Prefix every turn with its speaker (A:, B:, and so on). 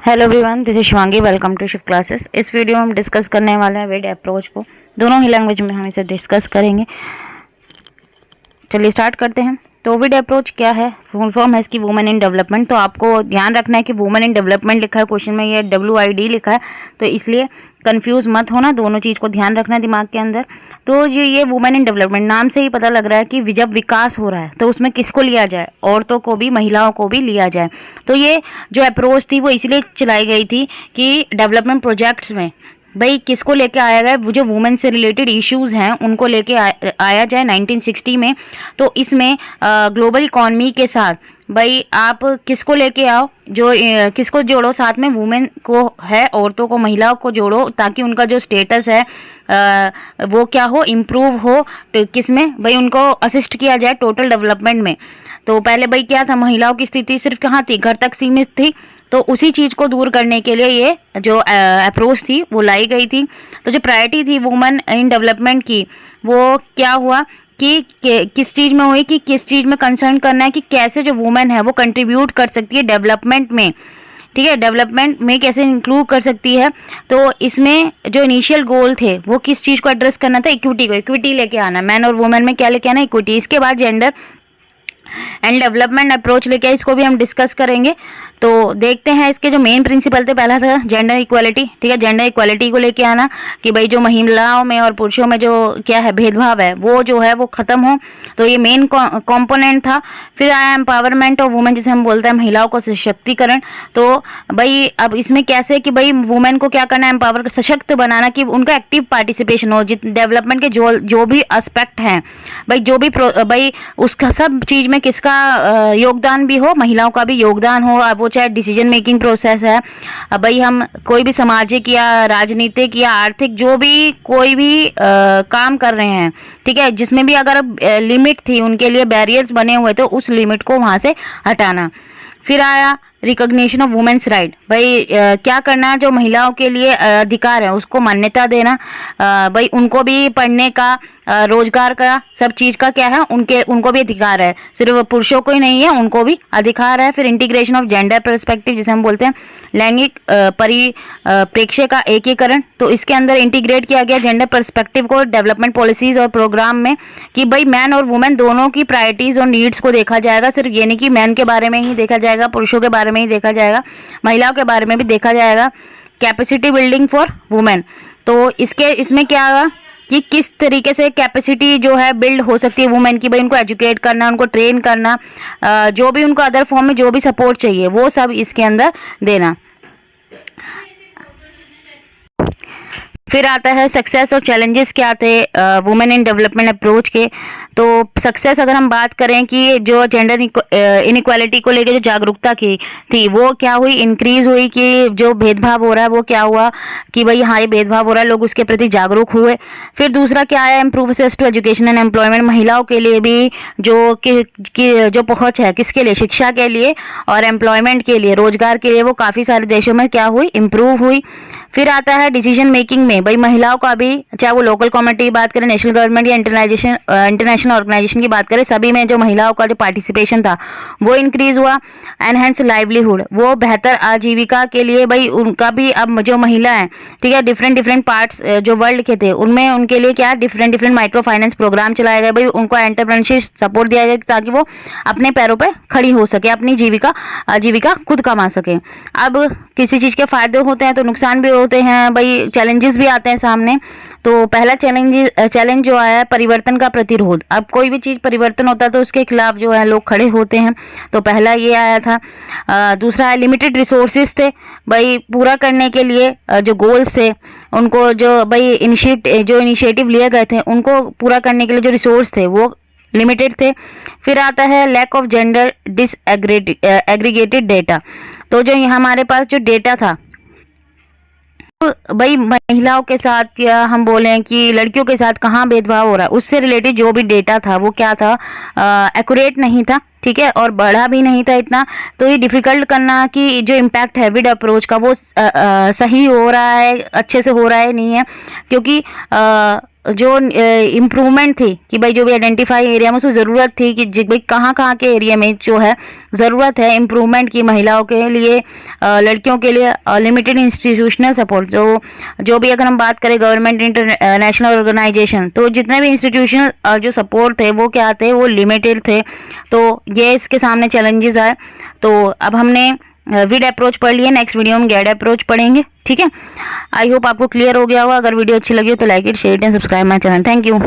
A: Hello everyone, this is Shivangi. Welcome to Shift Classes. इस वीडियो में हम डिस्कस करने वाले हैं विड अप्रोच को। दोनों ही लैंग्वेज में हम इसे डिस्कस करेंगे। चलिए स्टार्ट करते हैं। तो विड अप्रोच क्या है? फुल फॉर्म है इसकी वुमेन इन डेवलपमेंट। तो आपको ध्यान रखना है कि वुमेन इन डेवलपमेंट लिखा है क्वेश्चन में, ये WID लिखा है, तो इसलिए कंफ्यूज मत होना। दोनों चीज़ को ध्यान रखना है दिमाग के अंदर। तो जो ये वुमेन इन डेवलपमेंट नाम से ही पता लग रहा है कि जब विकास हो रहा है तो उसमें किसको लिया जाए? औरतों को भी, महिलाओं को भी लिया जाए। तो ये जो अप्रोच थी वो इसलिए चलाई गई थी कि डेवलपमेंट प्रोजेक्ट्स में भाई किसको लेके आया गया, वो जो वुमेन से रिलेटेड इश्यूज हैं उनको लेके आया जाए 1960 में। तो इसमें ग्लोबल इकॉनमी के साथ भाई आप किसको लेके आओ, जो किसको जोड़ो साथ में, वुमेन को है, औरतों को, महिलाओं को जोड़ो, ताकि उनका जो स्टेटस है वो क्या हो, इम्प्रूव हो। किस में भाई उनको असिस्ट किया जाए टोटल डेवलपमेंट में। तो पहले भाई क्या था, महिलाओं की स्थिति सिर्फ कहाँ थी, घर तक सीमित थी। तो उसी चीज़ को दूर करने के लिए ये जो अप्रोच थी वो लाई गई थी। तो जो प्रायोरिटी थी वुमेन इन डेवलपमेंट की, वो क्या हुआ कि किस चीज़ में हुई, कि किस चीज़ में कंसर्न करना है कि कैसे जो वुमेन है वो कंट्रीब्यूट कर सकती है डेवलपमेंट में। ठीक है, डेवलपमेंट में कैसे इंक्लूड कर सकती है। तो इसमें जो इनिशियल गोल थे वो किस चीज़ को एड्रेस करना था, इक्विटी को, इक्विटी लेके आना, मैन और वुमेन में क्या लेके आना, इक्विटी। इसके बाद जेंडर एंड डेवलपमेंट अप्रोच लेके, इसको भी हम डिस्कस करेंगे। तो देखते हैं इसके जो मेन प्रिंसिपल थे। पहला था जेंडर इक्वालिटी। ठीक है, जेंडर इक्वालिटी को लेके आना कि भाई जो महिलाओं में और पुरुषों में जो क्या है भेदभाव है वो जो है वो ख़त्म हो। तो ये मेन कंपोनेंट था। फिर आया एम्पावरमेंट ऑफ वुमेन, जिसे हम बोलते हैं महिलाओं को सशक्तिकरण। तो भाई अब इसमें कैसे कि भाई वुमेन को क्या करना है, एम्पावर, सशक्त बनाना, कि उनका एक्टिव पार्टिसिपेशन हो डेवलपमेंट के जो भी एस्पेक्ट हैं भाई, जो भी भाई उसका सब चीज़ में किसका योगदान भी हो, महिलाओं का भी योगदान हो। अब वो चाहे डिसीजन मेकिंग प्रोसेस है, अब भाई हम कोई भी सामाजिक या राजनीतिक या आर्थिक जो भी कोई भी काम कर रहे हैं, ठीक है, जिसमें भी अगर लिमिट थी, उनके लिए बैरियर्स बने हुए, तो उस लिमिट को वहाँ से हटाना। फिर आया रिकॉग्निशन ऑफ वुमेन्स राइट। भाई क्या करना है, जो महिलाओं के लिए अधिकार है उसको मान्यता देना। भाई उनको भी पढ़ने का, रोजगार का, सब चीज़ का क्या है, उनको भी अधिकार है, सिर्फ पुरुषों को ही नहीं है, उनको भी अधिकार है। फिर इंटीग्रेशन ऑफ जेंडर पर्सपेक्टिव, जिसे हम बोलते हैं लैंगिक परिप्रेक्ष्य का एकीकरण। तो इसके अंदर इंटीग्रेट किया गया जेंडर पर्सपेक्टिव को डेवलपमेंट पॉलिसीज और प्रोग्राम में, कि भाई मैन और वुमेन दोनों की प्रायोरिटीज़ और नीड्स को देखा जाएगा। सिर्फ ये नहीं कि मैन के बारे में ही देखा जाएगा, पुरुषों के बारे में ही देखा जाएगा, महिलाओं के बारे में भी देखा जाएगा। Capacity building for women. तो इसमें क्या होगा कि किस तरीके से कैपेसिटी जो है बिल्ड हो सकती है वुमेन की, भाई उनको एजुकेट करना, उनको ट्रेन करना, जो भी उनको अदर फॉर्म में जो भी सपोर्ट चाहिए वो सब इसके अंदर देना। फिर आता है सक्सेस और चैलेंजेस क्या थे वुमेन इन डेवलपमेंट अप्रोच के। तो सक्सेस अगर हम बात करें कि जो जेंडर इनइक्वालिटी को लेकर जो जागरूकता की थी वो क्या हुई, इंक्रीज हुई, कि जो भेदभाव हो रहा है वो क्या हुआ, कि भाई हाँ ये भेदभाव हो रहा है, लोग उसके प्रति जागरूक हुए। फिर दूसरा क्या आया, improve access to education and employment. महिलाओं के लिए भी जो पहुँच है किसके लिए, शिक्षा के लिए और एम्प्लॉयमेंट के लिए, रोजगार के लिए, वो काफ़ी सारे देशों में क्या हुई, इम्प्रूव हुई। फिर आता है डिसीजन मेकिंग में, भाई महिलाओं का भी, चाहे वो लोकल कम्युनिटी की बात करें, नेशनल गवर्नमेंट या इंटरनेशनल ऑर्गेनाइजेशन की बात करें, सभी में जो महिलाओं का जो पार्टिसिपेशन था वो इंक्रीज हुआ। एनहेंस लाइवलीहुड, वो बेहतर आजीविका के लिए, भाई उनका भी अब जो महिला है, ठीक है, डिफरेंट पार्ट्स जो वर्ल्ड के थे उनमें उनके लिए क्या डिफरेंट माइक्रो फाइनेंस प्रोग्राम चलाए गए, भाई उनको एंटरप्रेन्योरशिप सपोर्ट दिया गया ताकि वो अपने पैरों पर खड़ी हो सके, अपनी आजीविका खुद कमा सके। अब किसी चीज़ के फायदे होते हैं तो नुकसान भी होते हैं, भाई चैलेंजेस भी आते हैं सामने। तो पहला चैलेंज जो आया है परिवर्तन का प्रतिरोध। अब कोई भी चीज़ परिवर्तन होता है तो उसके खिलाफ जो है लोग खड़े होते हैं, तो पहला ये आया था। दूसरा है लिमिटेड रिसोर्सेज थे, भाई पूरा करने के लिए जो गोल्स थे उनको, जो भाई इनिशिएटिव लिए गए थे उनको पूरा करने के लिए जो रिसोर्स थे वो लिमिटेड थे। फिर आता है lack of gender disaggregated data. तो जो हमारे पास जो डेटा था भाई महिलाओं के साथ या हम बोलें कि लड़कियों के साथ कहाँ भेदभाव हो रहा है, उससे रिलेटेड जो भी डेटा था वो क्या था, एक्यूरेट नहीं था, ठीक है, और बढ़ा भी नहीं था इतना। तो ये डिफ़िकल्ट करना कि जो इम्पैक्ट है विड अप्रोच का वो सही हो रहा है, अच्छे से हो रहा है नहीं है, क्योंकि जो इम्प्रूवमेंट थी कि भाई जो भी आइडेंटिफाई एरिया में उसको ज़रूरत थी कि भाई कहाँ कहाँ के एरिया में जो है ज़रूरत है इम्प्रूवमेंट की, महिलाओं के लिए, लड़कियों के लिए लिमिटेड इंस्टीट्यूशनल सपोर्ट। जो भी अगर हम बात करें गवर्नमेंट इंटरनेशनल ऑर्गेनाइजेशन, तो जितने भी इंस्टीट्यूशनल जो सपोर्ट थे वो क्या थे, वो लिमिटेड थे। तो ये इसके सामने चैलेंजेस आए। तो अब हमने विड अप्रोच पढ़ लिया, नेक्स्ट वीडियो में गैड अप्रोच पढ़ेंगे। ठीक है, आई होप आपको क्लियर हो गया होगा। अगर वीडियो अच्छी लगी हो तो like it, share it and subscribe my channel. Thank you.